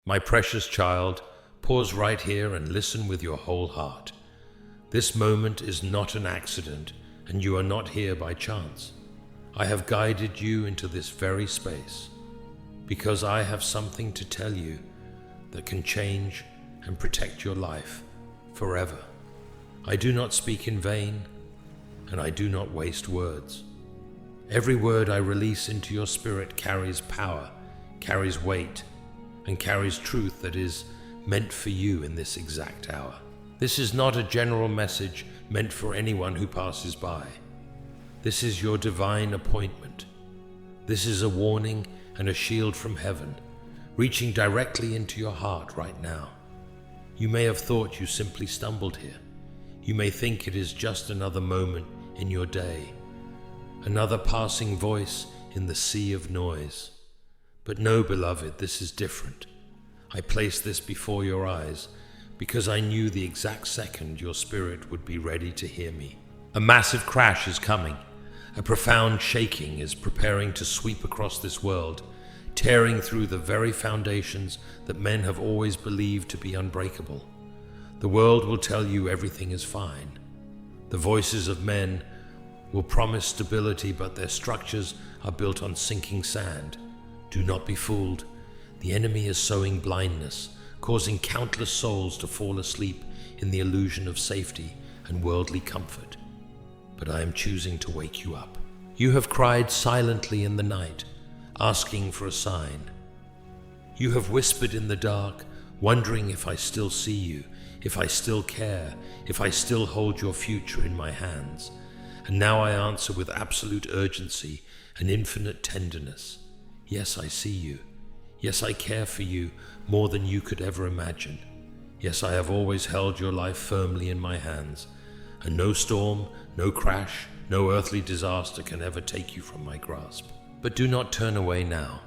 My precious child, pause right here and listen with your whole heart. This moment is not an accident, and you are not here by chance. I have guided you into this very space because I have something to tell you that can change and protect your life forever. I do not speak in vain, and I do not waste words. Every word I release into your spirit carries power, carries weight, and carries truth that is meant for you in this exact hour. This is not a general message meant for anyone who passes by. This is your divine appointment. This is a warning and a shield from heaven, reaching directly into your heart right now. You may have thought you simply stumbled here. You may think it is just another moment in your day, another passing voice in the sea of noise. But no, beloved, this is different. I placed this before your eyes because I knew the exact second your spirit would be ready to hear me. A massive crash is coming. A profound shaking is preparing to sweep across this world, tearing through the very foundations that men have always believed to be unbreakable. The world will tell you everything is fine. The voices of men will promise stability, but their structures are built on sinking sand. Do not be fooled. The enemy is sowing blindness, causing countless souls to fall asleep in the illusion of safety and worldly comfort. But I am choosing to wake you up. You have cried silently in the night, asking for a sign. You have whispered in the dark, wondering if I still see you, if I still care, if I still hold your future in my hands. And now I answer with absolute urgency and infinite tenderness. Yes, I see you. Yes, I care for you more than you could ever imagine. Yes, I have always held your life firmly in my hands, and no storm, no crash, no earthly disaster can ever take you from my grasp. But do not turn away now.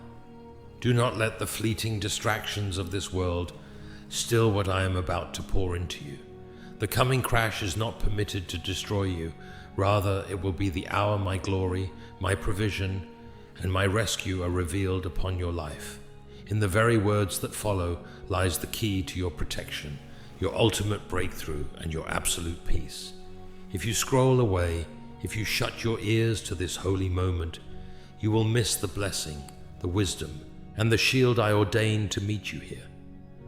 Do not let the fleeting distractions of this world still what I am about to pour into you. The coming crash is not permitted to destroy you. Rather, it will be the hour my glory, my provision, and my rescue are revealed upon your life. In the very words that follow lies the key to your protection, your ultimate breakthrough, and your absolute peace. If you scroll away, if you shut your ears to this holy moment, you will miss the blessing, the wisdom, and the shield I ordained to meet you here.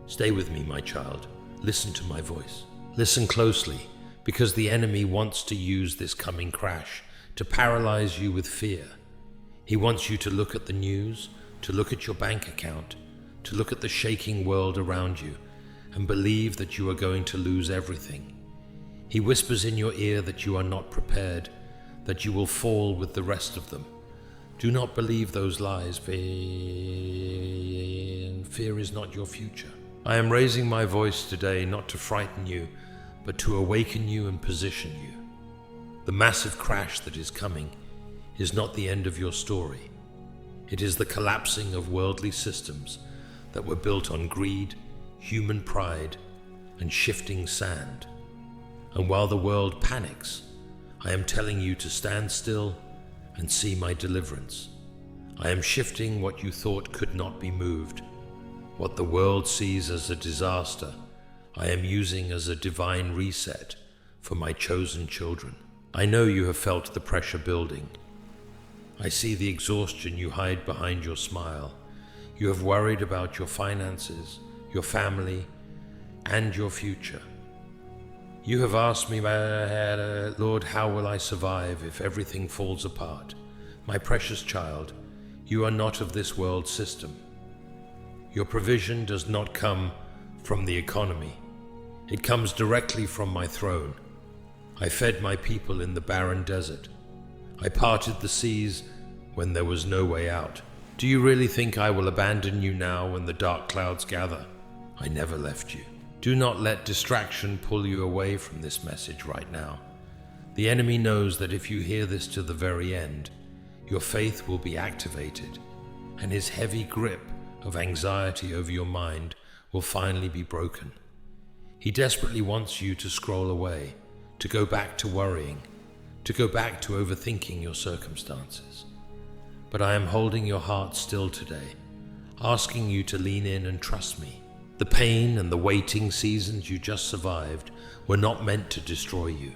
Stay with me, my child. Listen to my voice. Listen closely, because the enemy wants to use this coming crash to paralyze you with fear. He wants you to look at the news, to look at your bank account, to look at the shaking world around you, and believe that you are going to lose everything. He whispers in your ear that you are not prepared, that you will fall with the rest of them. Do not believe those lies. Fear is not your future. I am raising my voice today not to frighten you, but to awaken you and position you. The massive crash that is coming is not the end of your story. It is the collapsing of worldly systems that were built on greed, human pride, and shifting sand. And while the world panics, I am telling you to stand still and see my deliverance. I am shifting what you thought could not be moved. What the world sees as a disaster, I am using as a divine reset for my chosen children. I know you have felt the pressure building. I see the exhaustion you hide behind your smile. You have worried about your finances, your family, and your future. You have asked me, Lord, how will I survive if everything falls apart? My precious child, you are not of this world system. Your provision does not come from the economy. It comes directly from my throne. I fed my people in the barren desert. I parted the seas when there was no way out. Do you really think I will abandon you now when the dark clouds gather? I never left you. Do not let distraction pull you away from this message right now. The enemy knows that if you hear this to the very end, your faith will be activated, and his heavy grip of anxiety over your mind will finally be broken. He desperately wants you to scroll away, to go back to worrying, to go back to overthinking your circumstances. But I am holding your heart still today. asking you to lean in and trust me. The pain and the waiting seasons you just survived were not meant to destroy you.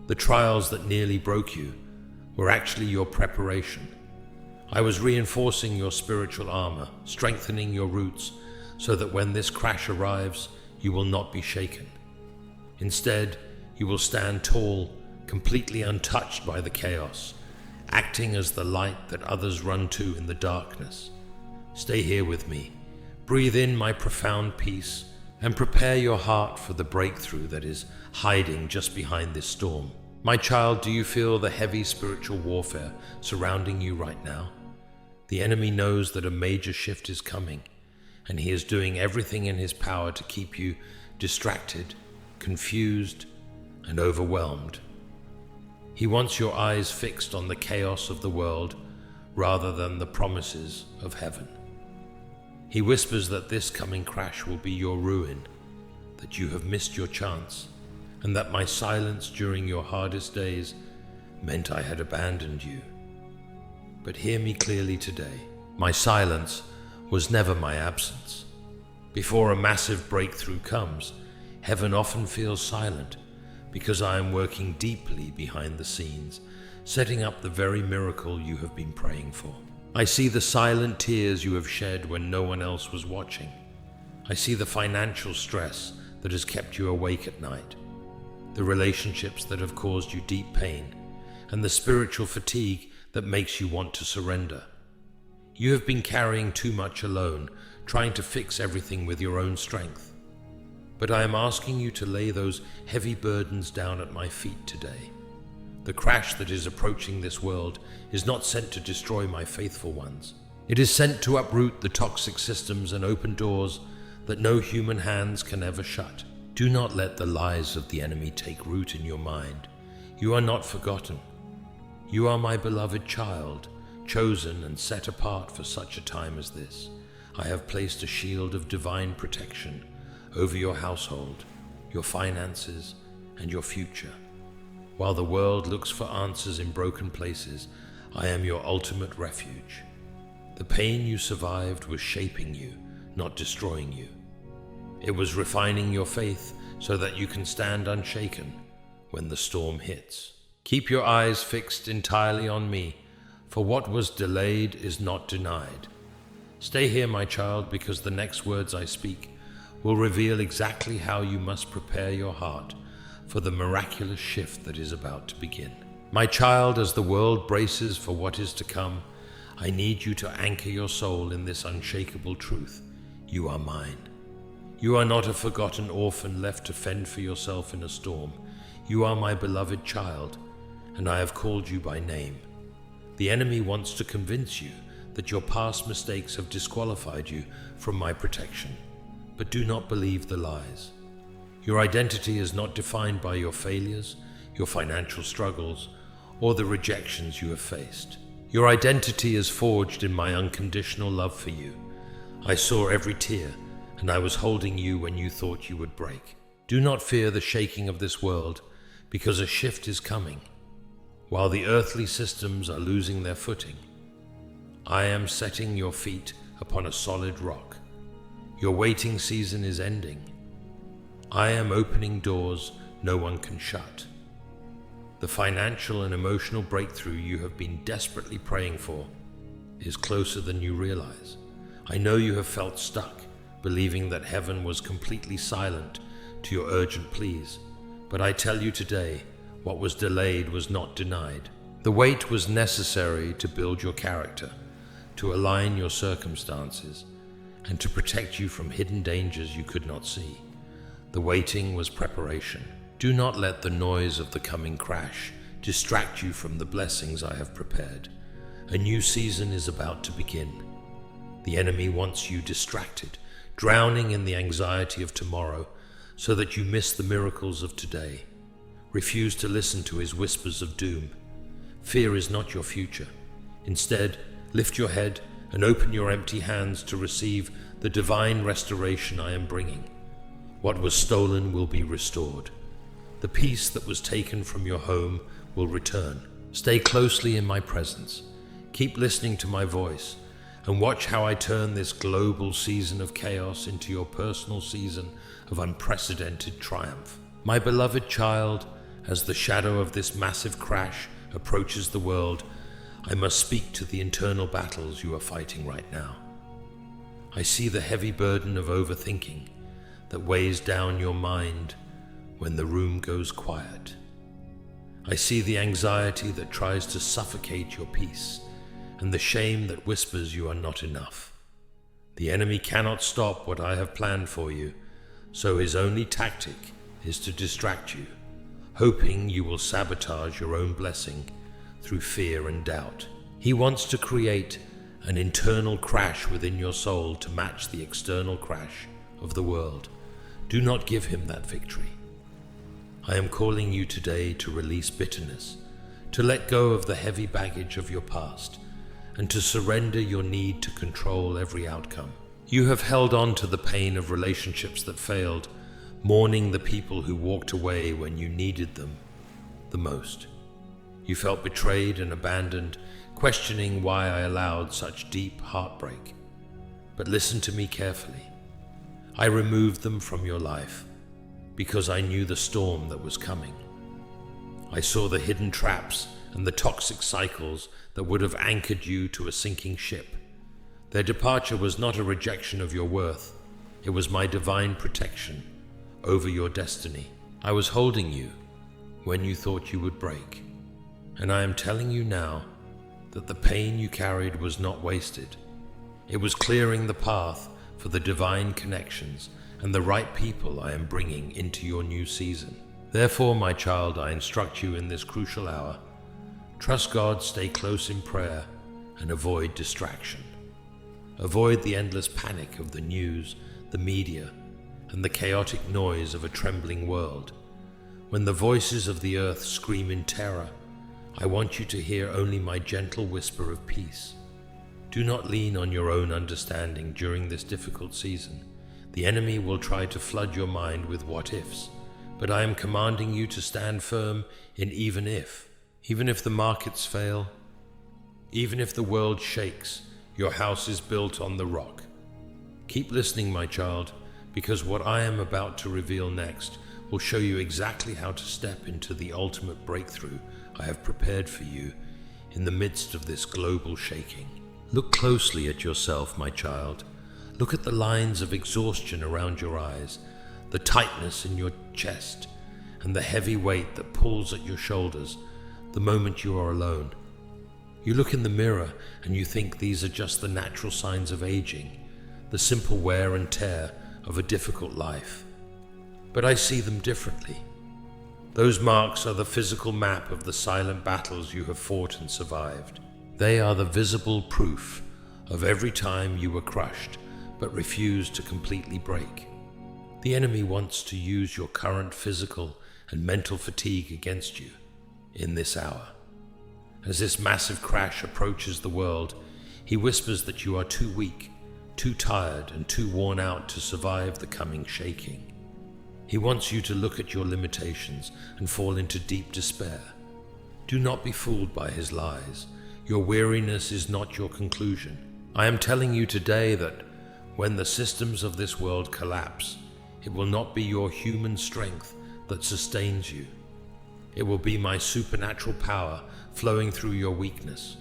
The trials that nearly broke you were actually your preparation. I was reinforcing your spiritual armor, strengthening your roots, so that when this crash arrives, you will not be shaken. Instead, you will stand tall, completely untouched by the chaos, acting as the light that others run to in the darkness. Stay here with me. Breathe in my profound peace and prepare your heart for the breakthrough that is hiding just behind this storm. My child, do you feel the heavy spiritual warfare surrounding you right now? The enemy knows that a major shift is coming, and he is doing everything in his power to keep you distracted, confused, and overwhelmed. He wants your eyes fixed on the chaos of the world rather than the promises of heaven. He whispers that this coming crash will be your ruin, that you have missed your chance, and that my silence during your hardest days meant I had abandoned you. But hear me clearly today. My silence was never my absence. Before a massive breakthrough comes, heaven often feels silent because I am working deeply behind the scenes, setting up the very miracle you have been praying for. I see the silent tears you have shed when no one else was watching. I see the financial stress that has kept you awake at night, the relationships that have caused you deep pain, and the spiritual fatigue that makes you want to surrender. You have been carrying too much alone, trying to fix everything with your own strength. But I am asking you to lay those heavy burdens down at my feet today. The crash that is approaching this world is not sent to destroy my faithful ones. It is sent to uproot the toxic systems and open doors that no human hands can ever shut. Do not let the lies of the enemy take root in your mind. You are not forgotten. You are my beloved child, chosen and set apart for such a time as this. I have placed a shield of divine protection over your household, your finances, and your future. While the world looks for answers in broken places, I am your ultimate refuge. The pain you survived was shaping you, not destroying you. It was refining your faith so that you can stand unshaken when the storm hits. Keep your eyes fixed entirely on me, for what was delayed is not denied. Stay here, my child, because the next words I speak will reveal exactly how you must prepare your heart for the miraculous shift that is about to begin. My child, as the world braces for what is to come, I need you to anchor your soul in this unshakable truth. You are mine. You are not a forgotten orphan left to fend for yourself in a storm. You are my beloved child, and I have called you by name. The enemy wants to convince you that your past mistakes have disqualified you from my protection, but do not believe the lies. Your identity is not defined by your failures, your financial struggles, or the rejections you have faced. Your identity is forged in my unconditional love for you. I saw every tear, and I was holding you when you thought you would break. Do not fear the shaking of this world, because a shift is coming. While the earthly systems are losing their footing, I am setting your feet upon a solid rock. Your waiting season is ending. I am opening doors no one can shut. The financial and emotional breakthrough you have been desperately praying for is closer than you realize. I know you have felt stuck, believing that heaven was completely silent to your urgent pleas. But I tell you today, what was delayed was not denied. The wait was necessary to build your character, to align your circumstances, and to protect you from hidden dangers you could not see. The waiting was preparation. Do not let the noise of the coming crash distract you from the blessings I have prepared. A new season is about to begin. The enemy wants you distracted, drowning in the anxiety of tomorrow, so that you miss the miracles of today. Refuse to listen to his whispers of doom. Fear is not your future. Instead, lift your head and open your empty hands to receive the divine restoration I am bringing. What was stolen will be restored. The peace that was taken from your home will return. Stay closely in my presence. Keep listening to my voice, and watch how I turn this global season of chaos into your personal season of unprecedented triumph. My beloved child, as the shadow of this massive crash approaches the world, I must speak to the internal battles you are fighting right now. I see the heavy burden of overthinking that weighs down your mind when the room goes quiet. I see the anxiety that tries to suffocate your peace and the shame that whispers you are not enough. The enemy cannot stop what I have planned for you, so his only tactic is to distract you, hoping you will sabotage your own blessing through fear and doubt. He wants to create an internal crash within your soul to match the external crash of the world. Do not give him that victory. I am calling you today to release bitterness, to let go of the heavy baggage of your past, and to surrender your need to control every outcome. You have held on to the pain of relationships that failed, mourning the people who walked away when you needed them the most. You felt betrayed and abandoned, questioning why I allowed such deep heartbreak. But listen to me carefully. I removed them from your life because I knew the storm that was coming. I saw the hidden traps and the toxic cycles that would have anchored you to a sinking ship. Their departure was not a rejection of your worth. It was my divine protection over your destiny. I was holding you when you thought you would break. And I am telling you now that the pain you carried was not wasted. It was clearing the path for the divine connections and the right people I am bringing into your new season. Therefore, my child, I instruct you in this crucial hour. Trust God, stay close in prayer, and avoid distraction. Avoid the endless panic of the news, the media, and the chaotic noise of a trembling world. When the voices of the earth scream in terror, I want you to hear only my gentle whisper of peace. Do not lean on your own understanding during this difficult season. The enemy will try to flood your mind with what-ifs, but I am commanding you to stand firm in even if the markets fail, even if the world shakes, your house is built on the rock. Keep listening, my child, because what I am about to reveal next will show you exactly how to step into the ultimate breakthrough I have prepared for you in the midst of this global shaking. Look closely at yourself, my child. Look at the lines of exhaustion around your eyes, the tightness in your chest, and the heavy weight that pulls at your shoulders the moment you are alone. You look in the mirror and you think these are just the natural signs of aging, the simple wear and tear of a difficult life. But I see them differently. Those marks are the physical map of the silent battles you have fought and survived. They are the visible proof of every time you were crushed but refused to completely break. The enemy wants to use your current physical and mental fatigue against you in this hour. As this massive crash approaches the world, he whispers that you are too weak, too tired, and too worn out to survive the coming shaking. He wants you to look at your limitations and fall into deep despair. Do not be fooled by his lies. Your weariness is not your conclusion. I am telling you today that when the systems of this world collapse, it will not be your human strength that sustains you. It will be my supernatural power flowing through your weakness.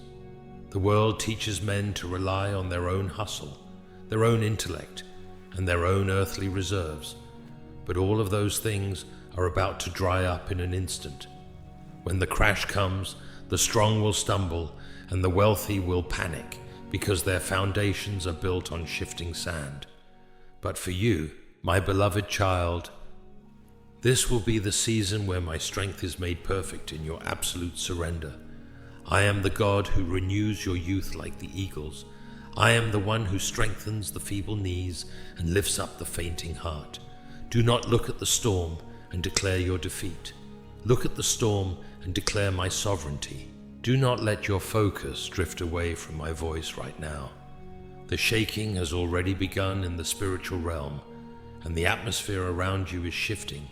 The world teaches men to rely on their own hustle, their own intellect, and their own earthly reserves. But all of those things are about to dry up in an instant. When the crash comes, the strong will stumble and the wealthy will panic because their foundations are built on shifting sand. But for you, my beloved child, this will be the season where my strength is made perfect in your absolute surrender. I am the God who renews your youth like the eagles. I am the one who strengthens the feeble knees and lifts up the fainting heart. Do not look at the storm and declare your defeat. Look at the storm and declare my sovereignty. Do not let your focus drift away from my voice right now. The shaking has already begun in the spiritual realm, and the atmosphere around you is shifting,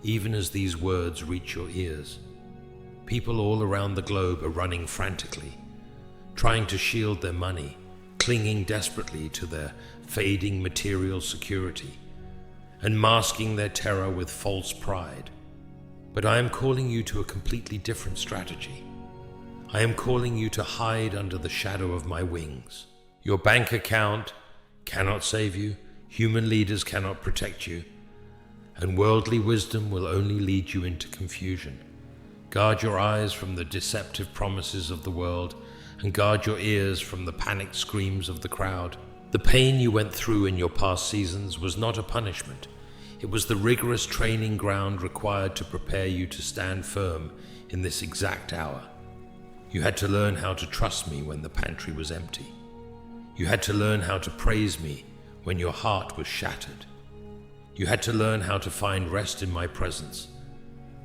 even as these words reach your ears. People all around the globe are running frantically, trying to shield their money, clinging desperately to their fading material security and masking their terror with false pride. But I am calling you to a completely different strategy. I am calling you to hide under the shadow of my wings. Your bank account cannot save you, human leaders cannot protect you, and worldly wisdom will only lead you into confusion. Guard your eyes from the deceptive promises of the world, and guard your ears from the panicked screams of the crowd. The pain you went through in your past seasons was not a punishment. It was the rigorous training ground required to prepare you to stand firm in this exact hour. You had to learn how to trust me when the pantry was empty. You had to learn how to praise me when your heart was shattered. You had to learn how to find rest in my presence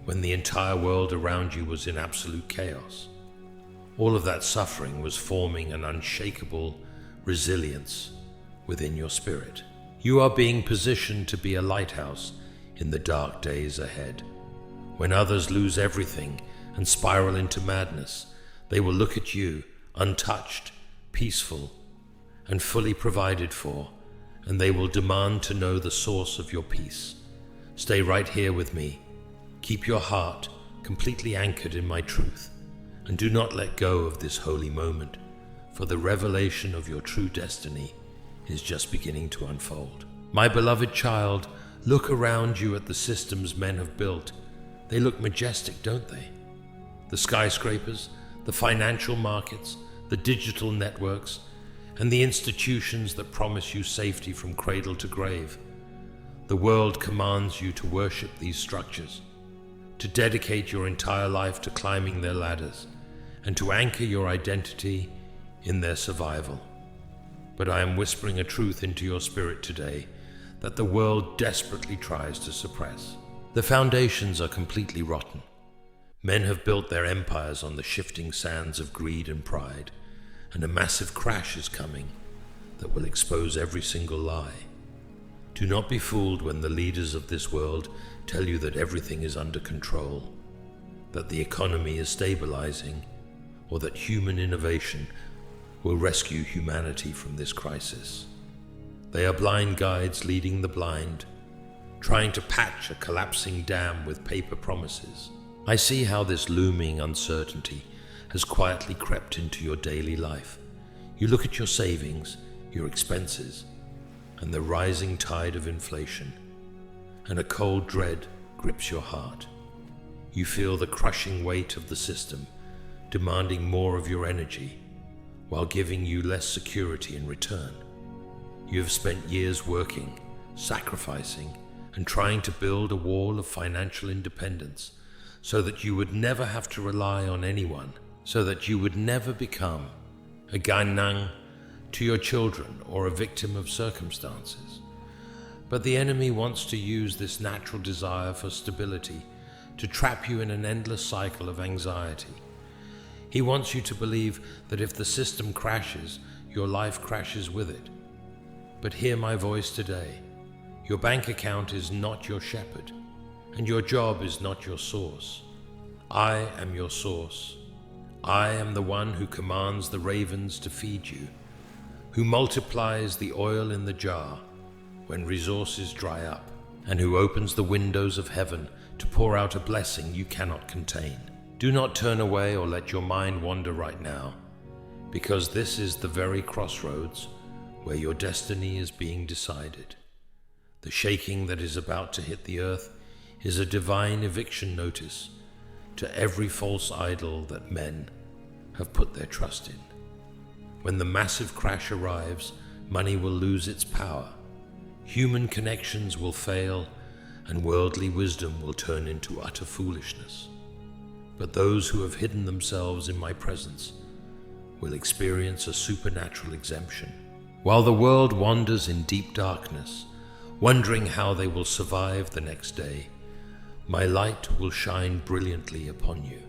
when the entire world around you was in absolute chaos. All of that suffering was forming an unshakable resilience within your spirit. You are being positioned to be a lighthouse in the dark days ahead. When others lose everything and spiral into madness, they will look at you untouched, peaceful, and fully provided for, and they will demand to know the source of your peace. Stay right here with me. Keep your heart completely anchored in my truth, and do not let go of this holy moment, for the revelation of your true destiny is just beginning to unfold. My beloved child, look around you at the systems men have built. They look majestic, don't they? The skyscrapers, the financial markets, the digital networks, and the institutions that promise you safety from cradle to grave. The world commands you to worship these structures, to dedicate your entire life to climbing their ladders, and to anchor your identity in their survival. But I am whispering a truth into your spirit today that the world desperately tries to suppress. The foundations are completely rotten. Men have built their empires on the shifting sands of greed and pride, and a massive crash is coming that will expose every single lie. Do not be fooled when the leaders of this world tell you that everything is under control, that the economy is stabilizing, or that human innovation will rescue humanity from this crisis. They are blind guides leading the blind, trying to patch a collapsing dam with paper promises. I see how this looming uncertainty has quietly crept into your daily life. You look at your savings, your expenses, and the rising tide of inflation, and a cold dread grips your heart. You feel the crushing weight of the system, demanding more of your energy, while giving you less security in return. You have spent years working, sacrificing, and trying to build a wall of financial independence so that you would never have to rely on anyone, so that you would never become a ganang to your children or a victim of circumstances. But the enemy wants to use this natural desire for stability to trap you in an endless cycle of anxiety. He wants you to believe that if the system crashes, your life crashes with it. But hear my voice today. Your bank account is not your shepherd, and your job is not your source. I am your source. I am the one who commands the ravens to feed you, who multiplies the oil in the jar when resources dry up, and who opens the windows of heaven to pour out a blessing you cannot contain. Do not turn away or let your mind wander right now, because this is the very crossroads where your destiny is being decided. The shaking that is about to hit the earth is a divine eviction notice to every false idol that men have put their trust in. When the massive crash arrives, money will lose its power, human connections will fail, and worldly wisdom will turn into utter foolishness. But those who have hidden themselves in my presence will experience a supernatural exemption. While the world wanders in deep darkness, wondering how they will survive the next day, my light will shine brilliantly upon you.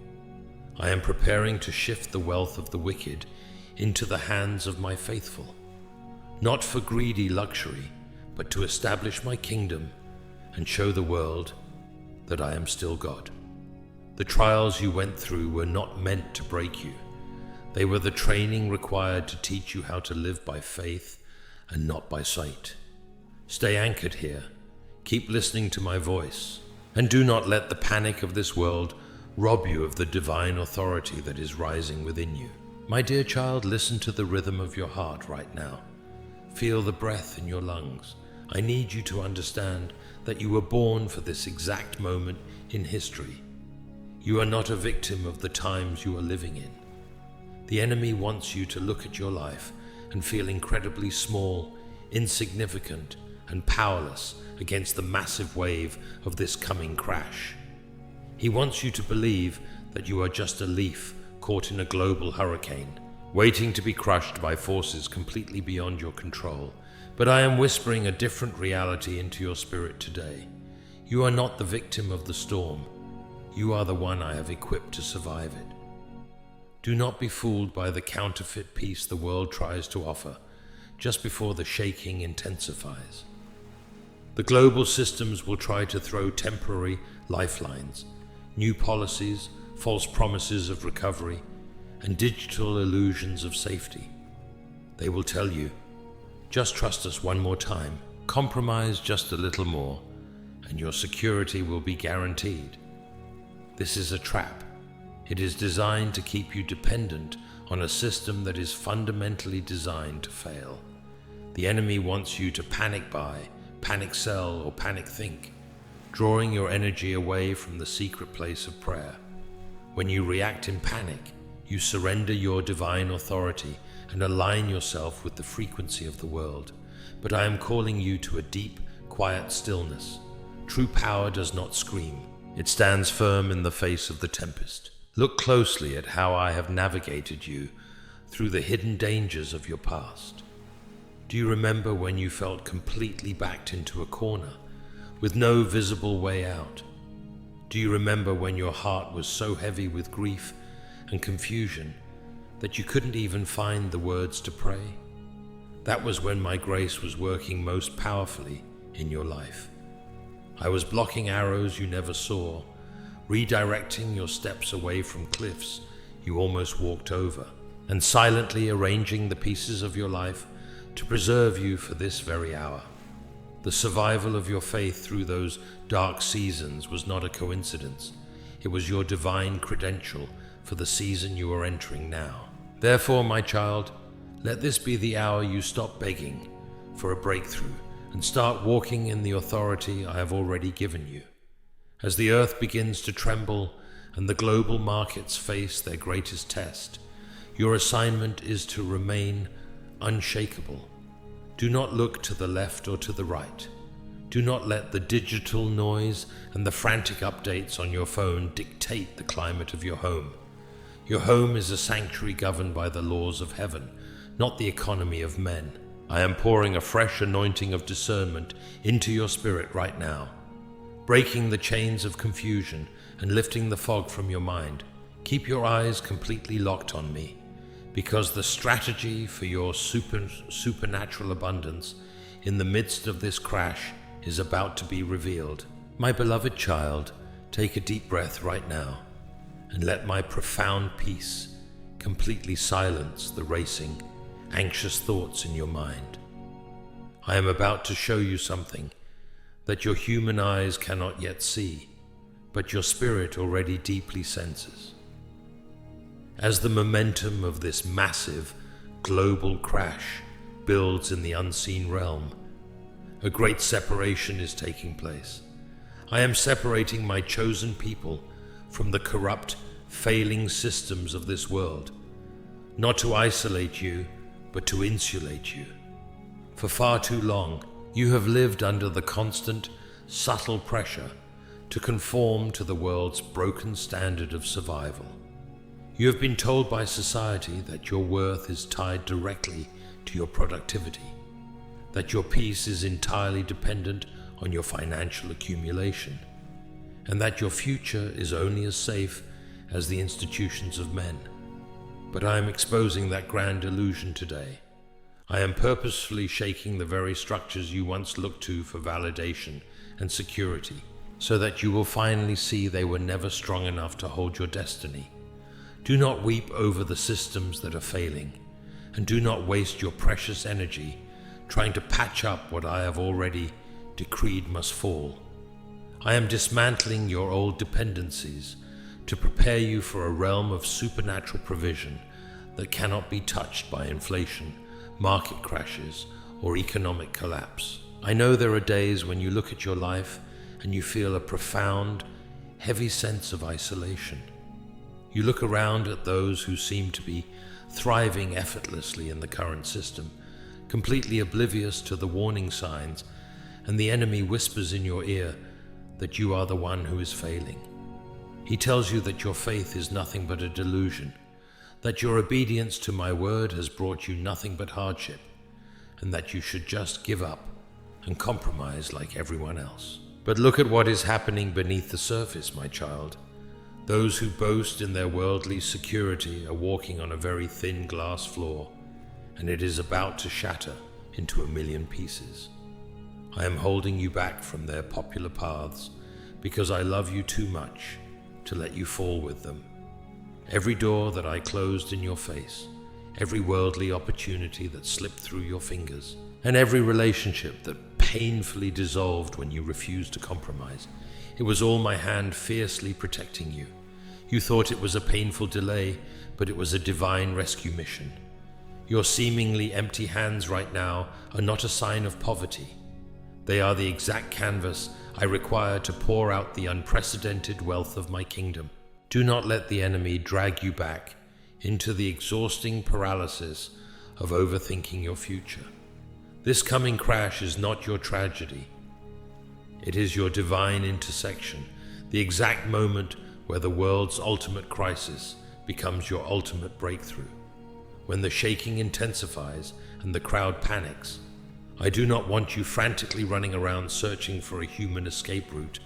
I am preparing to shift the wealth of the wicked into the hands of my faithful, not for greedy luxury, but to establish my kingdom and show the world that I am still God. The trials you went through were not meant to break you. They were the training required to teach you how to live by faith and not by sight. Stay anchored here. Keep listening to my voice. And do not let the panic of this world rob you of the divine authority that is rising within you. My dear child, listen to the rhythm of your heart right now. Feel the breath in your lungs. I need you to understand that you were born for this exact moment in history. You are not a victim of the times you are living in. The enemy wants you to look at your life and feel incredibly small, insignificant, and powerless against the massive wave of this coming crash. He wants you to believe that you are just a leaf caught in a global hurricane, waiting to be crushed by forces completely beyond your control. But I am whispering a different reality into your spirit today. You are not the victim of the storm. You are the one I have equipped to survive it. Do not be fooled by the counterfeit peace the world tries to offer just before the shaking intensifies. The global systems will try to throw temporary lifelines, new policies, false promises of recovery, and digital illusions of safety. They will tell you, just trust us one more time, compromise just a little more, and your security will be guaranteed. This is a trap. It is designed to keep you dependent on a system that is fundamentally designed to fail. The enemy wants you to panic buy, panic sell, or panic think, drawing your energy away from the secret place of prayer. When you react in panic, you surrender your divine authority and align yourself with the frequency of the world. But I am calling you to a deep, quiet stillness. True power does not scream. It stands firm in the face of the tempest. Look closely at how I have navigated you through the hidden dangers of your past. Do you remember when you felt completely backed into a corner with no visible way out? Do you remember when your heart was so heavy with grief and confusion that you couldn't even find the words to pray? That was when my grace was working most powerfully in your life. I was blocking arrows you never saw, redirecting your steps away from cliffs you almost walked over, and silently arranging the pieces of your life to preserve you for this very hour. The survival of your faith through those dark seasons was not a coincidence. It was your divine credential for the season you are entering now. Therefore, my child, let this be the hour you stop begging for a breakthrough and start walking in the authority I have already given you. As the earth begins to tremble and the global markets face their greatest test, your assignment is to remain unshakable. Do not look to the left or to the right. Do not let the digital noise and the frantic updates on your phone dictate the climate of your home. Your home is a sanctuary governed by the laws of heaven, not the economy of men. I am pouring a fresh anointing of discernment into your spirit right now, breaking the chains of confusion and lifting the fog from your mind. Keep your eyes completely locked on me, because the strategy for your supernatural abundance in the midst of this crash is about to be revealed. My beloved child, take a deep breath right now and let my profound peace completely silence the racing, anxious thoughts in your mind. I am about to show you something that your human eyes cannot yet see, but your spirit already deeply senses. As the momentum of this massive global crash builds in the unseen realm, a great separation is taking place. I am separating my chosen people from the corrupt, failing systems of this world, not to isolate you, but to insulate you. For far too long, you have lived under the constant, subtle pressure to conform to the world's broken standard of survival. You have been told by society that your worth is tied directly to your productivity, that your peace is entirely dependent on your financial accumulation, and that your future is only as safe as the institutions of men. But I am exposing that grand illusion today. I am purposefully shaking the very structures you once looked to for validation and security, so that you will finally see they were never strong enough to hold your destiny. Do not weep over the systems that are failing, and do not waste your precious energy trying to patch up what I have already decreed must fall. I am dismantling your old dependencies to prepare you for a realm of supernatural provision that cannot be touched by inflation, market crashes, or economic collapse. I know there are days when you look at your life and you feel a profound, heavy sense of isolation. You look around at those who seem to be thriving effortlessly in the current system, completely oblivious to the warning signs, and the enemy whispers in your ear that you are the one who is failing. He tells you that your faith is nothing but a delusion, that your obedience to my word has brought you nothing but hardship, and that you should just give up and compromise like everyone else. But look at what is happening beneath the surface, my child. Those who boast in their worldly security are walking on a very thin glass floor, and it is about to shatter into a million pieces. I am holding you back from their popular paths because I love you too much to let you fall with them. Every door that I closed in your face, every worldly opportunity that slipped through your fingers, and every relationship that painfully dissolved when you refused to compromise, it was all my hand fiercely protecting you. You thought it was a painful delay, but it was a divine rescue mission. Your seemingly empty hands right now are not a sign of poverty. They are the exact canvas I require to pour out the unprecedented wealth of my kingdom. Do not let the enemy drag you back into the exhausting paralysis of overthinking your future. This coming crash is not your tragedy. It is your divine intersection, the exact moment where the world's ultimate crisis becomes your ultimate breakthrough. When the shaking intensifies and the crowd panics, I do not want you frantically running around searching for a human escape route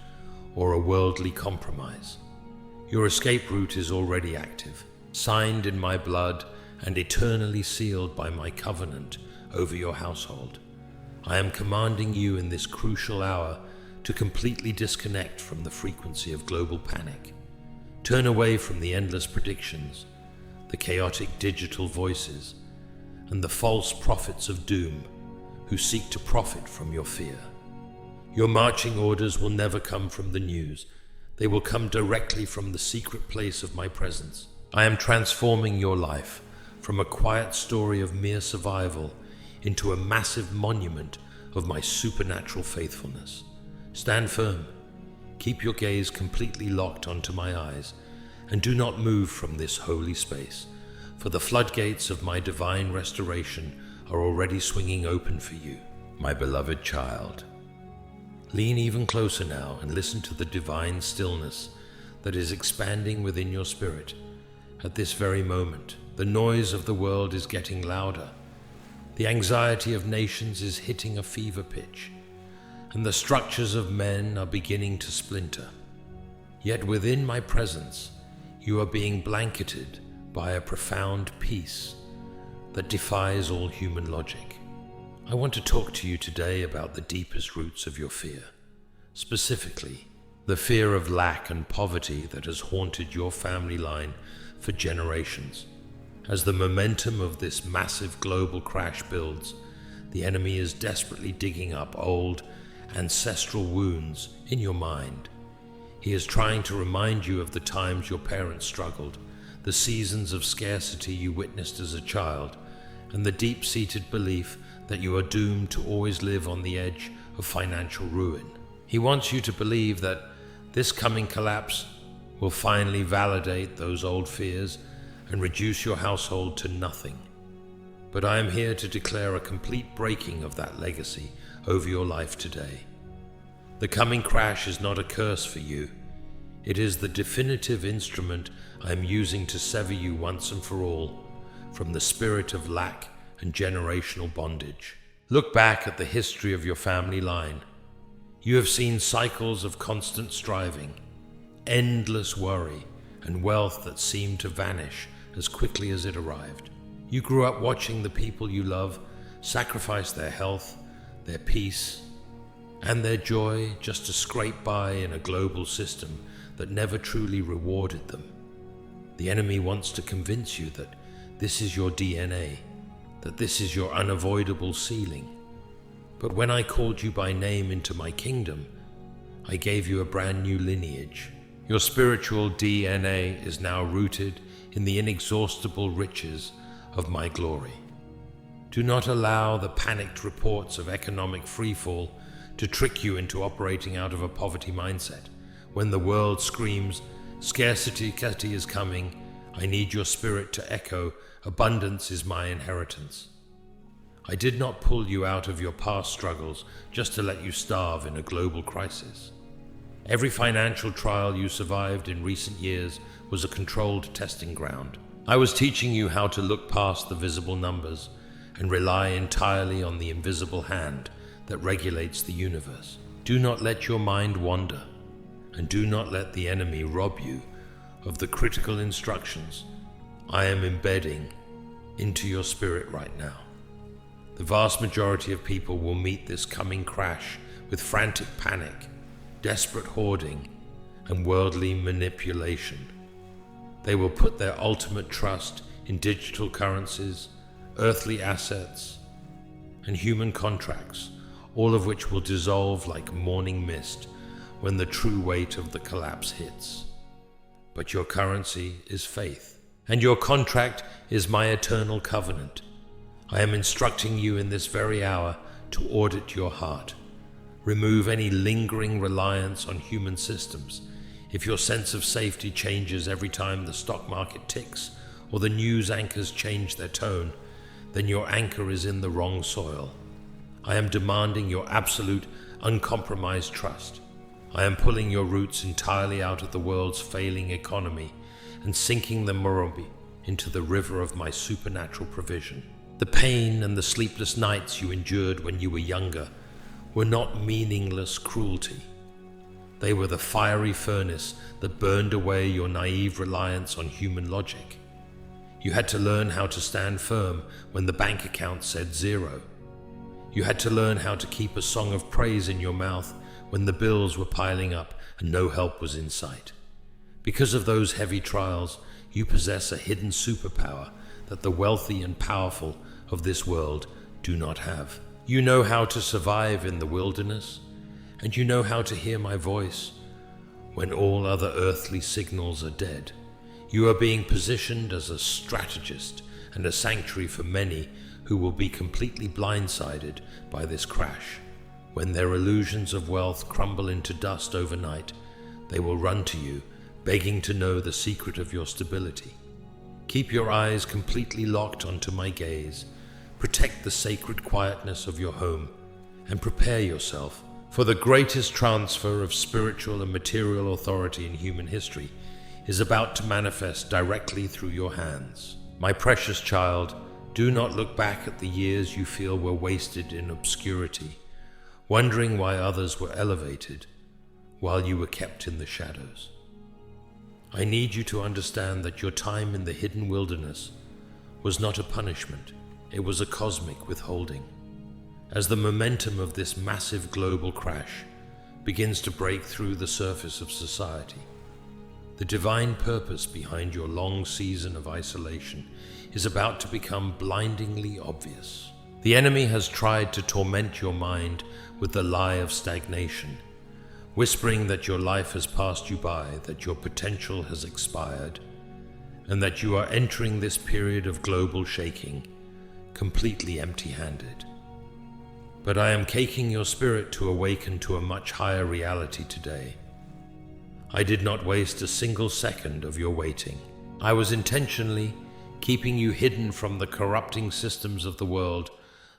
or a worldly compromise. Your escape route is already active, signed in my blood and eternally sealed by my covenant over your household. I am commanding you in this crucial hour to completely disconnect from the frequency of global panic. Turn away from the endless predictions, the chaotic digital voices, and the false prophets of doom who seek to profit from your fear. Your marching orders will never come from the news. They will come directly from the secret place of my presence. I am transforming your life from a quiet story of mere survival into a massive monument of my supernatural faithfulness. Stand firm. Keep your gaze completely locked onto my eyes, and do not move from this holy space, for the floodgates of my divine restoration are already swinging open for you, my beloved child. Lean even closer now and listen to the divine stillness that is expanding within your spirit. At this very moment, the noise of the world is getting louder. The anxiety of nations is hitting a fever pitch, and the structures of men are beginning to splinter. Yet within my presence, you are being blanketed by a profound peace that defies all human logic. I want to talk to you today about the deepest roots of your fear, specifically the fear of lack and poverty that has haunted your family line for generations. As the momentum of this massive global crash builds, the enemy is desperately digging up old, ancestral wounds in your mind. He is trying to remind you of the times your parents struggled, the seasons of scarcity you witnessed as a child, and the deep-seated belief that you are doomed to always live on the edge of financial ruin. He wants you to believe that this coming collapse will finally validate those old fears and reduce your household to nothing. But I am here to declare a complete breaking of that legacy over your life today. The coming crash is not a curse for you. It is the definitive instrument I am using to sever you once and for all from the spirit of lack and generational bondage. Look back at the history of your family line. You have seen cycles of constant striving, endless worry, and wealth that seemed to vanish as quickly as it arrived. You grew up watching the people you love sacrifice their health, their peace, and their joy just to scrape by in a global system that never truly rewarded them. The enemy wants to convince you that this is your DNA, that this is your unavoidable ceiling. But when I called you by name into my kingdom, I gave you a brand new lineage. Your spiritual DNA is now rooted in the inexhaustible riches of my glory. Do not allow the panicked reports of economic freefall to trick you into operating out of a poverty mindset. When the world screams, scarcity is coming, I need your spirit to echo, abundance is my inheritance. I did not pull you out of your past struggles just to let you starve in a global crisis. Every financial trial you survived in recent years was a controlled testing ground. I was teaching you how to look past the visible numbers and rely entirely on the invisible hand that regulates the universe. Do not let your mind wander, and do not let the enemy rob you of the critical instructions I am embedding into your spirit right now. The vast majority of people will meet this coming crash with frantic panic, desperate hoarding, and worldly manipulation. They will put their ultimate trust in digital currencies, earthly assets, and human contracts, all of which will dissolve like morning mist when the true weight of the collapse hits. But your currency is faith, and your contract is my eternal covenant. I am instructing you in this very hour to audit your heart. Remove any lingering reliance on human systems. If your sense of safety changes every time the stock market ticks or the news anchors change their tone, then your anchor is in the wrong soil. I am demanding your absolute, uncompromised trust. I am pulling your roots entirely out of the world's failing economy and sinking them into the river of my supernatural provision. The pain and the sleepless nights you endured when you were younger were not meaningless cruelty. They were the fiery furnace that burned away your naive reliance on human logic. You had to learn how to stand firm when the bank account said zero. You had to learn how to keep a song of praise in your mouth when the bills were piling up and no help was in sight. Because of those heavy trials, you possess a hidden superpower that the wealthy and powerful of this world do not have. You know how to survive in the wilderness, and you know how to hear my voice when all other earthly signals are dead. You are being positioned as a strategist and a sanctuary for many who will be completely blindsided by this crash. When their illusions of wealth crumble into dust overnight, they will run to you, begging to know the secret of your stability. Keep your eyes completely locked onto my gaze. Protect the sacred quietness of your home, and prepare yourself for the greatest transfer of spiritual and material authority in human history is about to manifest directly through your hands. My precious child, do not look back at the years you feel were wasted in obscurity, wondering why others were elevated while you were kept in the shadows. I need you to understand that your time in the hidden wilderness was not a punishment. It was a cosmic withholding. As the momentum of this massive global crash begins to break through the surface of society, the divine purpose behind your long season of isolation is about to become blindingly obvious. The enemy has tried to torment your mind with the lie of stagnation, whispering that your life has passed you by, that your potential has expired, and that you are entering this period of global shaking completely empty-handed. But I am caking your spirit to awaken to a much higher reality today. I did not waste a single second of your waiting. I was intentionally keeping you hidden from the corrupting systems of the world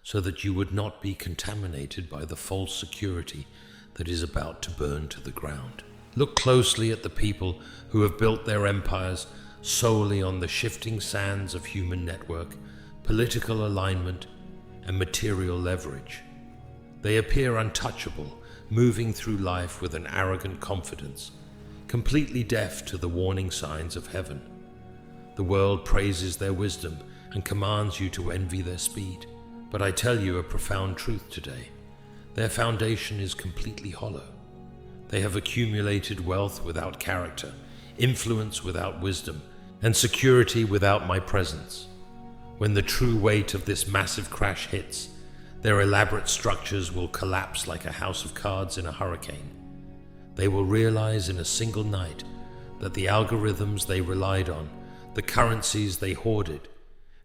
so that you would not be contaminated by the false security that is about to burn to the ground. Look closely at the people who have built their empires solely on the shifting sands of human network, political alignment, and material leverage. They appear untouchable, moving through life with an arrogant confidence, completely deaf to the warning signs of heaven. The world praises their wisdom and commands you to envy their speed. But I tell you a profound truth today. Their foundation is completely hollow. They have accumulated wealth without character, influence without wisdom, and security without my presence. When the true weight of this massive crash hits, their elaborate structures will collapse like a house of cards in a hurricane. They will realize in a single night that the algorithms they relied on, the currencies they hoarded,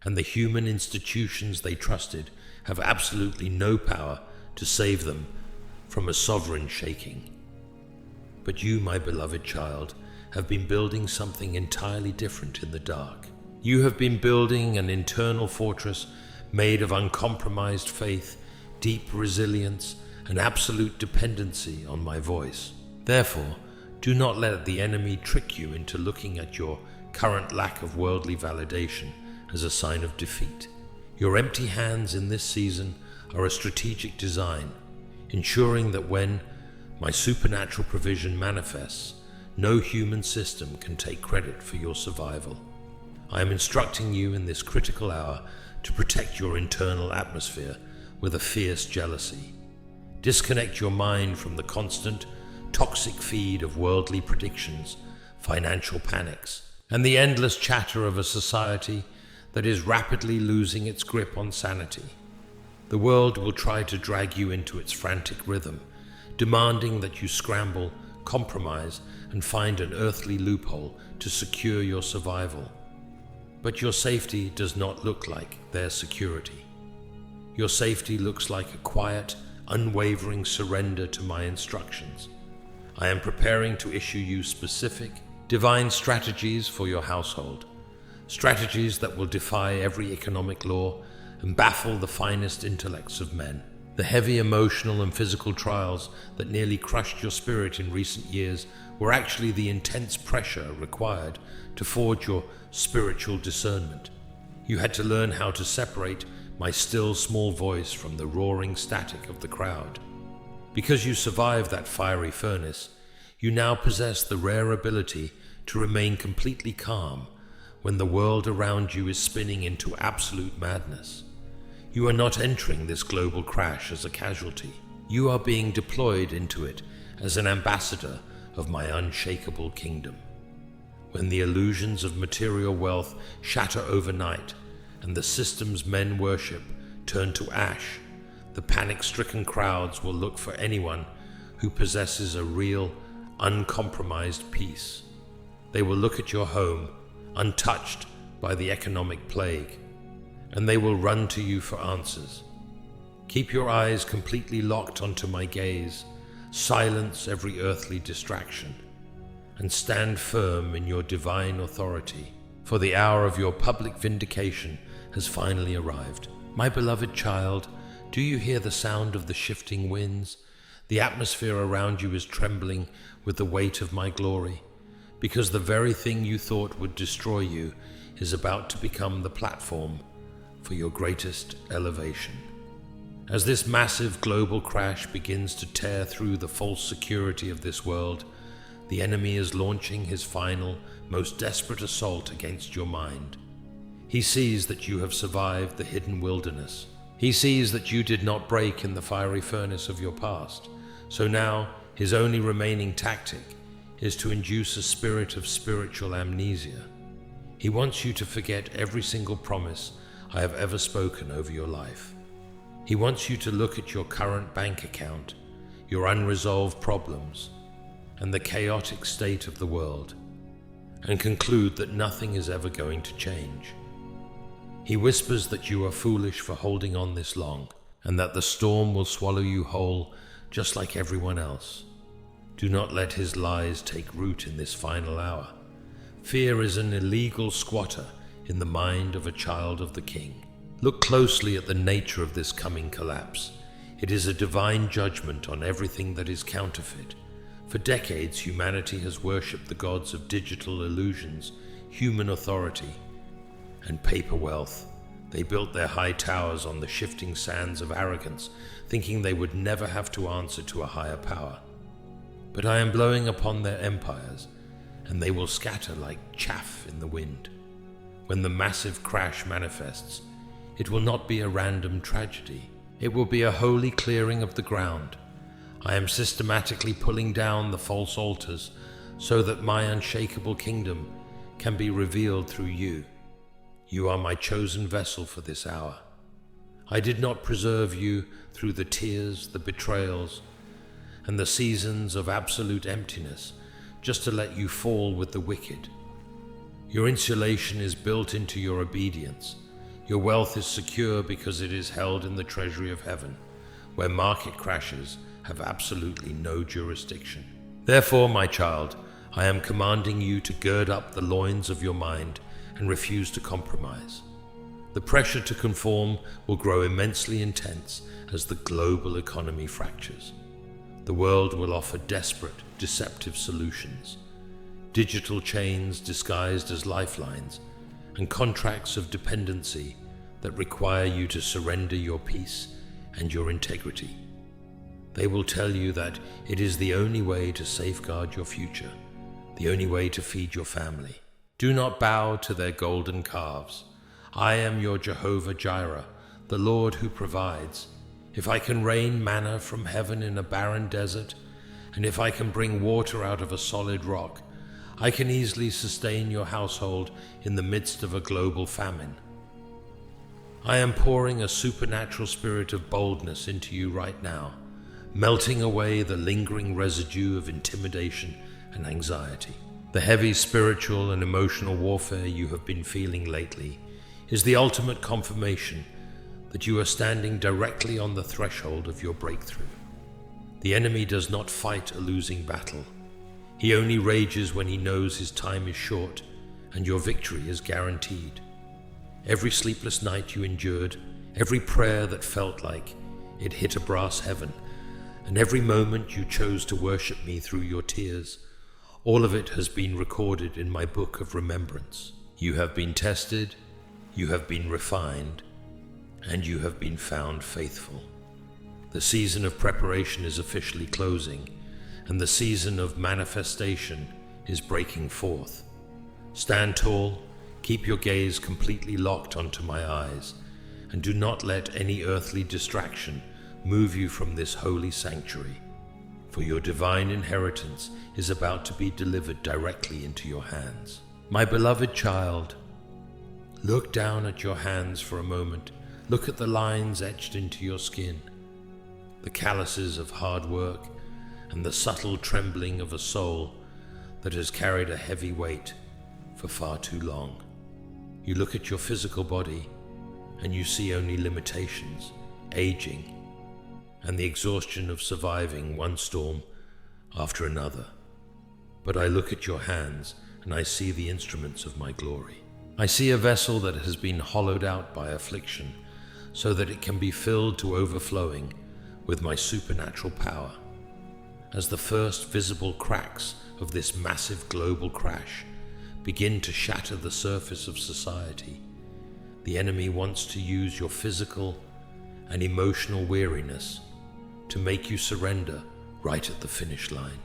and the human institutions they trusted have absolutely no power to save them from a sovereign shaking. But you, my beloved child, have been building something entirely different in the dark. You have been building an internal fortress made of uncompromised faith, deep resilience, and absolute dependency on my voice. Therefore, do not let the enemy trick you into looking at your current lack of worldly validation as a sign of defeat. Your empty hands in this season are a strategic design, ensuring that when my supernatural provision manifests, no human system can take credit for your survival. I am instructing you in this critical hour to protect your internal atmosphere with a fierce jealousy. Disconnect your mind from the constant, toxic feed of worldly predictions, financial panics, and the endless chatter of a society that is rapidly losing its grip on sanity. The world will try to drag you into its frantic rhythm, demanding that you scramble, compromise, and find an earthly loophole to secure your survival. But your safety does not look like their security. Your safety looks like a quiet, unwavering surrender to my instructions. I am preparing to issue you specific, divine strategies for your household, strategies that will defy every economic law and baffle the finest intellects of men. The heavy emotional and physical trials that nearly crushed your spirit in recent years were actually the intense pressure required to forge your spiritual discernment. You had to learn how to separate my still small voice from the roaring static of the crowd. Because you survived that fiery furnace, you now possess the rare ability to remain completely calm when the world around you is spinning into absolute madness. You are not entering this global crash as a casualty. You are being deployed into it as an ambassador of my unshakable kingdom. When the illusions of material wealth shatter overnight and the systems men worship turn to ash, the panic-stricken crowds will look for anyone who possesses a real, uncompromised peace. They will look at your home, untouched by the economic plague, and they will run to you for answers. Keep your eyes completely locked onto my gaze, silence every earthly distraction, and stand firm in your divine authority, for the hour of your public vindication has finally arrived. My beloved child, do you hear the sound of the shifting winds? The atmosphere around you is trembling with the weight of my glory, because the very thing you thought would destroy you is about to become the platform for your greatest elevation. As this massive global crash begins to tear through the false security of this world, the enemy is launching his final, most desperate assault against your mind. He sees that you have survived the hidden wilderness. He sees that you did not break in the fiery furnace of your past. So now, his only remaining tactic is to induce a spirit of spiritual amnesia. He wants you to forget every single promise I have ever spoken over your life. He wants you to look at your current bank account, your unresolved problems, and the chaotic state of the world, and conclude that nothing is ever going to change. He whispers that you are foolish for holding on this long, and that the storm will swallow you whole just like everyone else. Do not let his lies take root in this final hour. Fear is an illegal squatter in the mind of a child of the King. Look closely at the nature of this coming collapse. It is a divine judgment on everything that is counterfeit. For decades, humanity has worshipped the gods of digital illusions, human authority, and paper wealth. They built their high towers on the shifting sands of arrogance, thinking they would never have to answer to a higher power. But I am blowing upon their empires, and they will scatter like chaff in the wind. When the massive crash manifests, it will not be a random tragedy. It will be a holy clearing of the ground. I am systematically pulling down the false altars so that my unshakable kingdom can be revealed through you. You are my chosen vessel for this hour. I did not preserve you through the tears, the betrayals, and the seasons of absolute emptiness, just to let you fall with the wicked. Your insulation is built into your obedience. Your wealth is secure because it is held in the treasury of heaven, where market crashes have absolutely no jurisdiction. Therefore, my child, I am commanding you to gird up the loins of your mind and refuse to compromise. The pressure to conform will grow immensely intense as the global economy fractures. The world will offer desperate, deceptive solutions, digital chains disguised as lifelines, and contracts of dependency that require you to surrender your peace and your integrity. They will tell you that it is the only way to safeguard your future, the only way to feed your family. Do not bow to their golden calves. I am your Jehovah Jireh, the Lord who provides. If I can rain manna from heaven in a barren desert, and if I can bring water out of a solid rock, I can easily sustain your household in the midst of a global famine. I am pouring a supernatural spirit of boldness into you right now, melting away the lingering residue of intimidation and anxiety. The heavy spiritual and emotional warfare you have been feeling lately is the ultimate confirmation that you are standing directly on the threshold of your breakthrough. The enemy does not fight a losing battle. He only rages when he knows his time is short and your victory is guaranteed. Every sleepless night you endured, every prayer that felt like it hit a brass heaven, and every moment you chose to worship me through your tears, all of it has been recorded in my book of remembrance. You have been tested, you have been refined, and you have been found faithful. The season of preparation is officially closing, and the season of manifestation is breaking forth. Stand tall, keep your gaze completely locked onto my eyes, and do not let any earthly distraction move you from this holy sanctuary, for your divine inheritance is about to be delivered directly into your hands. My beloved child, look down at your hands for a moment. Look at the lines etched into your skin, the calluses of hard work, and the subtle trembling of a soul that has carried a heavy weight for far too long. You look at your physical body and you see only limitations, aging, and the exhaustion of surviving one storm after another. But I look at your hands and I see the instruments of my glory. I see a vessel that has been hollowed out by affliction so that it can be filled to overflowing with my supernatural power. As the first visible cracks of this massive global crash begin to shatter the surface of society, the enemy wants to use your physical and emotional weariness to make you surrender right at the finish line.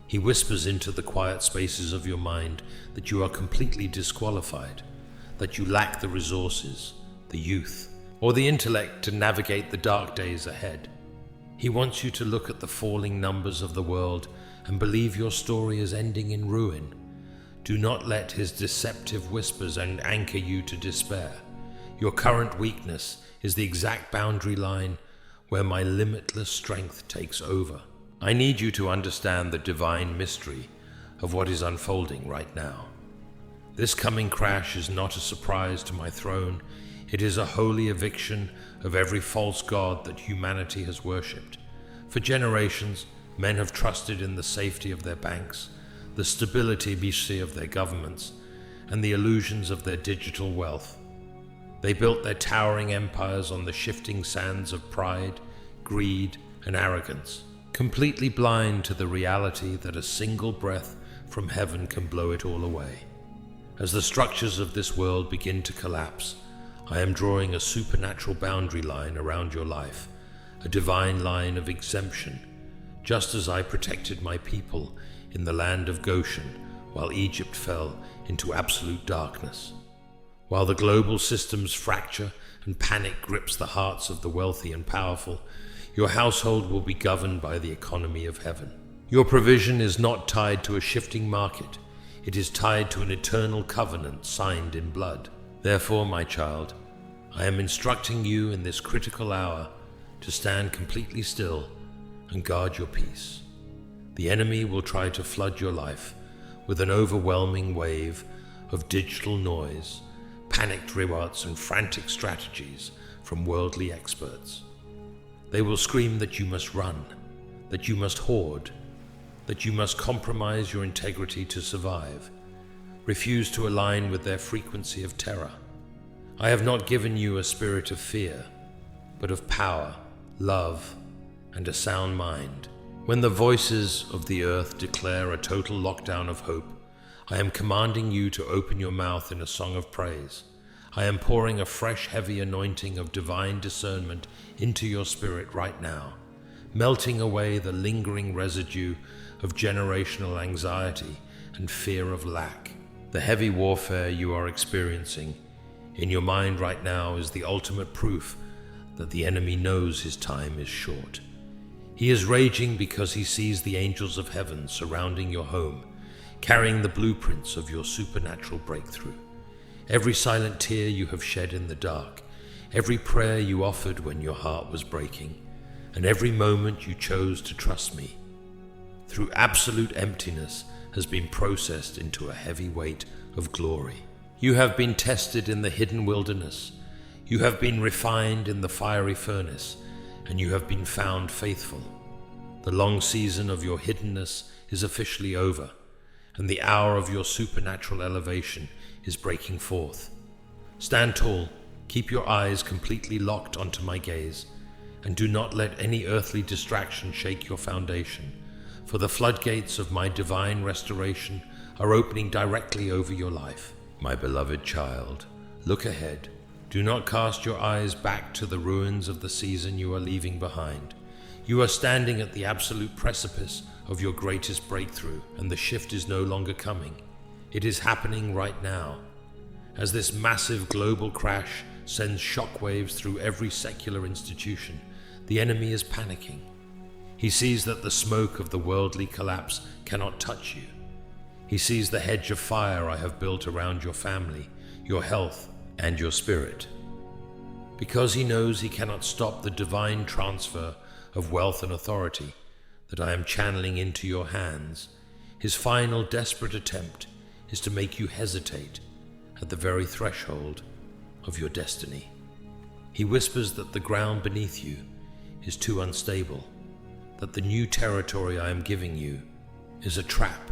He whispers into the quiet spaces of your mind that you are completely disqualified, that you lack the resources, the youth, or the intellect to navigate the dark days ahead. He wants you to look at the falling numbers of the world and believe your story is ending in ruin. Do not let his deceptive whispers anchor you to despair. Your current weakness is the exact boundary line where my limitless strength takes over. I need you to understand the divine mystery of what is unfolding right now. This coming crash is not a surprise to my throne. It is a holy eviction of every false god that humanity has worshipped. For generations, men have trusted in the safety of their banks, the stability of their governments, and the illusions of their digital wealth. They built their towering empires on the shifting sands of pride, greed, and arrogance, completely blind to the reality that a single breath from heaven can blow it all away. As the structures of this world begin to collapse, I am drawing a supernatural boundary line around your life, a divine line of exemption, just as I protected my people in the land of Goshen while Egypt fell into absolute darkness. While the global systems fracture and panic grips the hearts of the wealthy and powerful, your household will be governed by the economy of heaven. Your provision is not tied to a shifting market. It is tied to an eternal covenant signed in blood. Therefore, my child, I am instructing you in this critical hour to stand completely still and guard your peace. The enemy will try to flood your life with an overwhelming wave of digital noise, panicked rewards, and frantic strategies from worldly experts. They will scream that you must run, that you must hoard, that you must compromise your integrity to survive, refuse to align with their frequency of terror. I have not given you a spirit of fear, but of power, love, and a sound mind. When the voices of the earth declare a total lockdown of hope, I am commanding you to open your mouth in a song of praise. I am pouring a fresh, heavy anointing of divine discernment into your spirit right now, melting away the lingering residue of generational anxiety and fear of lack. The heavy warfare you are experiencing in your mind right now is the ultimate proof that the enemy knows his time is short. He is raging because he sees the angels of heaven surrounding your home, carrying the blueprints of your supernatural breakthrough. Every silent tear you have shed in the dark, every prayer you offered when your heart was breaking, and every moment you chose to trust me, through absolute emptiness, has been processed into a heavy weight of glory. You have been tested in the hidden wilderness. You have been refined in the fiery furnace, and you have been found faithful. The long season of your hiddenness is officially over, and the hour of your supernatural elevation is breaking forth. Stand tall, keep your eyes completely locked onto my gaze, and do not let any earthly distraction shake your foundation, for the floodgates of my divine restoration are opening directly over your life. My beloved child, look ahead. Do not cast your eyes back to the ruins of the season you are leaving behind. You are standing at the absolute precipice of your greatest breakthrough, and the shift is no longer coming. It is happening right now. As this massive global crash sends shockwaves through every secular institution, the enemy is panicking. He sees that the smoke of the worldly collapse cannot touch you. He sees the hedge of fire I have built around your family, your health, and your spirit. Because he knows he cannot stop the divine transfer of wealth and authority that I am channeling into your hands, his final desperate attempt is to make you hesitate at the very threshold of your destiny. He whispers that the ground beneath you is too unstable, that the new territory I am giving you is a trap,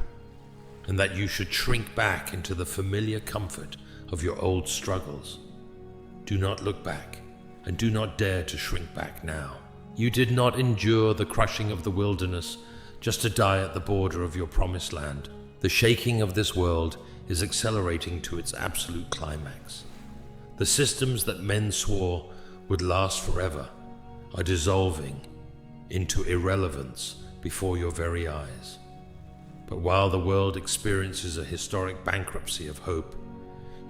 and that you should shrink back into the familiar comfort of your old struggles. Do not look back, and do not dare to shrink back now. You did not endure the crushing of the wilderness just to die at the border of your promised land. The shaking of this world is accelerating to its absolute climax. The systems that men swore would last forever are dissolving into irrelevance before your very eyes. But while the world experiences a historic bankruptcy of hope,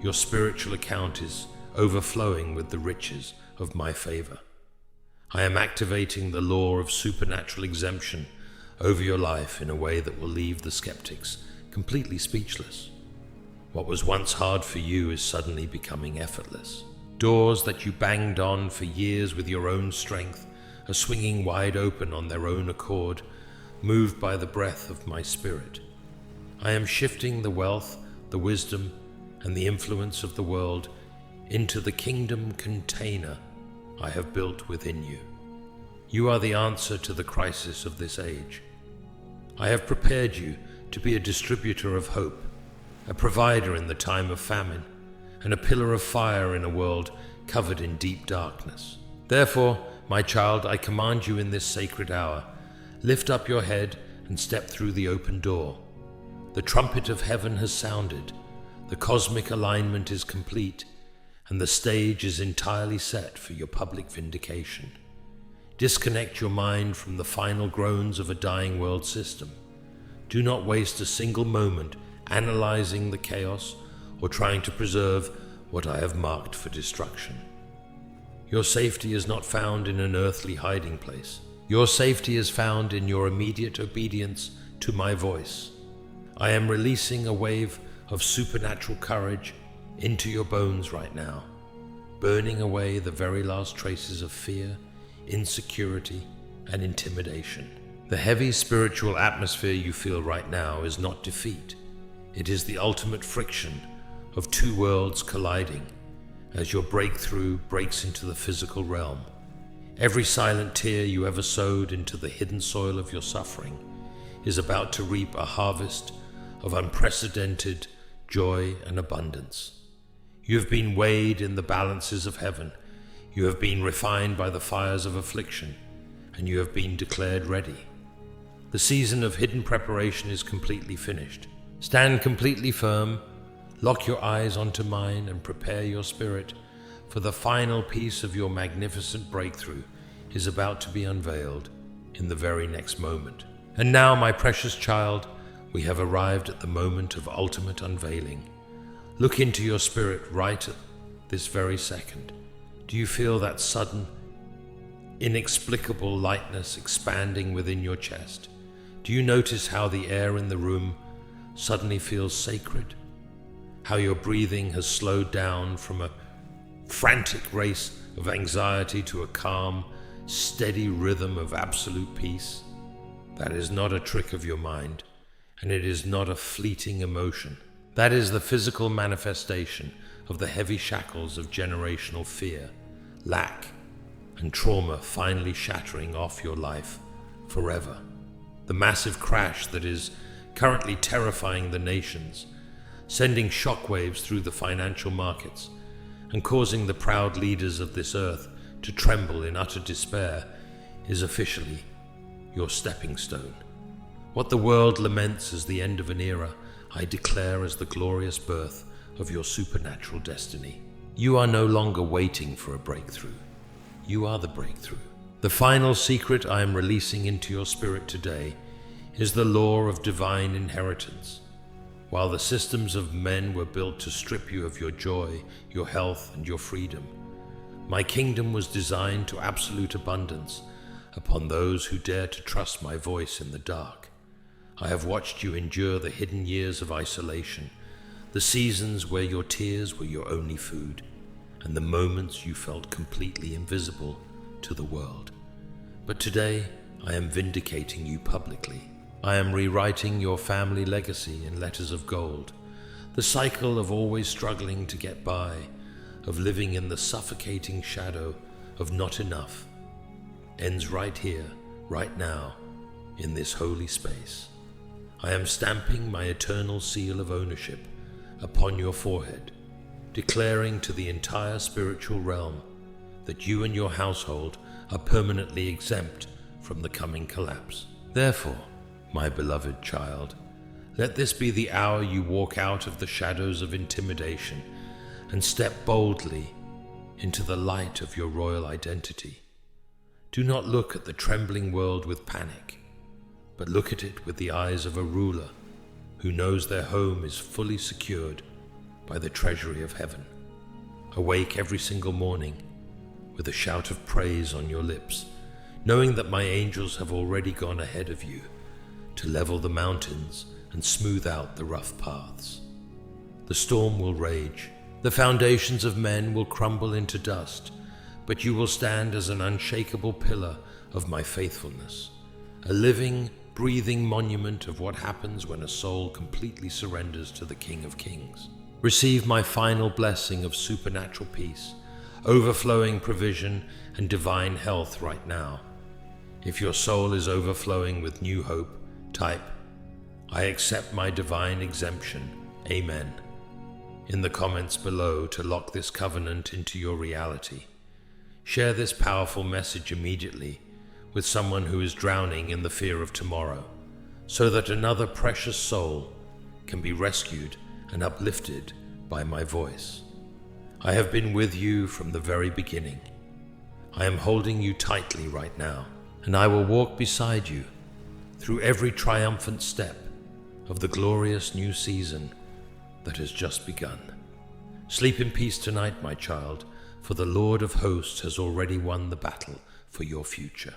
your spiritual account is overflowing with the riches of my favor. I am activating the law of supernatural exemption over your life in a way that will leave the skeptics completely speechless. What was once hard for you is suddenly becoming effortless. Doors that you banged on for years with your own strength are swinging wide open on their own accord, moved by the breath of my spirit. I am shifting the wealth, the wisdom, and the influence of the world into the kingdom container I have built within you. You are the answer to the crisis of this age. I have prepared you to be a distributor of hope, a provider in the time of famine, and a pillar of fire in a world covered in deep darkness. Therefore, my child, I command you in this sacred hour, lift up your head and step through the open door. The trumpet of heaven has sounded, the cosmic alignment is complete, and the stage is entirely set for your public vindication. Disconnect your mind from the final groans of a dying world system. Do not waste a single moment analyzing the chaos or trying to preserve what I have marked for destruction. Your safety is not found in an earthly hiding place. Your safety is found in your immediate obedience to my voice. I am releasing a wave of supernatural courage into your bones right now, burning away the very last traces of fear, insecurity, and intimidation. The heavy spiritual atmosphere you feel right now is not defeat. It is the ultimate friction of two worlds colliding as your breakthrough breaks into the physical realm. Every silent tear you ever sowed into the hidden soil of your suffering is about to reap a harvest of unprecedented joy and abundance. You have been weighed in the balances of heaven. You have been refined by the fires of affliction, and you have been declared ready. The season of hidden preparation is completely finished. Stand completely firm, lock your eyes onto mine, and prepare your spirit, for the final piece of your magnificent breakthrough is about to be unveiled in the very next moment. And now, my precious child, we have arrived at the moment of ultimate unveiling. Look into your spirit right at this very second. Do you feel that sudden, inexplicable lightness expanding within your chest? Do you notice how the air in the room suddenly feels sacred? How your breathing has slowed down from a frantic race of anxiety to a calm, steady rhythm of absolute peace? That is not a trick of your mind, and it is not a fleeting emotion. That is the physical manifestation of the heavy shackles of generational fear, lack, and trauma finally shattering off your life forever. The massive crash that is currently terrifying the nations, sending shockwaves through the financial markets, and causing the proud leaders of this earth to tremble in utter despair, is officially your stepping stone. What the world laments as the end of an era, I declare as the glorious birth of your supernatural destiny. You are no longer waiting for a breakthrough. You are the breakthrough. The final secret I am releasing into your spirit today is the law of divine inheritance. While the systems of men were built to strip you of your joy, your health, and your freedom, my kingdom was designed to absolute abundance upon those who dare to trust my voice in the dark. I have watched you endure the hidden years of isolation, the seasons where your tears were your only food, and the moments you felt completely invisible to the world. But today, I am vindicating you publicly. I am rewriting your family legacy in letters of gold. The cycle of always struggling to get by, of living in the suffocating shadow of not enough, ends right here, right now, in this holy space. I am stamping my eternal seal of ownership upon your forehead, declaring to the entire spiritual realm that you and your household are permanently exempt from the coming collapse. Therefore, my beloved child, let this be the hour you walk out of the shadows of intimidation and step boldly into the light of your royal identity. Do not look at the trembling world with panic, but look at it with the eyes of a ruler who knows their home is fully secured by the treasury of heaven. Awake every single morning with a shout of praise on your lips, knowing that my angels have already gone ahead of you to level the mountains and smooth out the rough paths. The storm will rage, the foundations of men will crumble into dust, but you will stand as an unshakable pillar of my faithfulness, a living, breathing monument of what happens when a soul completely surrenders to the King of Kings. Receive my final blessing of supernatural peace, overflowing provision, and divine health right now. If your soul is overflowing with new hope, type, I accept my divine exemption. Amen. In the comments below to lock this covenant into your reality. Share this powerful message immediately with someone who is drowning in the fear of tomorrow, so that another precious soul can be rescued and uplifted by my voice. I have been with you from the very beginning. I am holding you tightly right now, and I will walk beside you through every triumphant step of the glorious new season that has just begun. Sleep in peace tonight, my child, for the Lord of hosts has already won the battle for your future.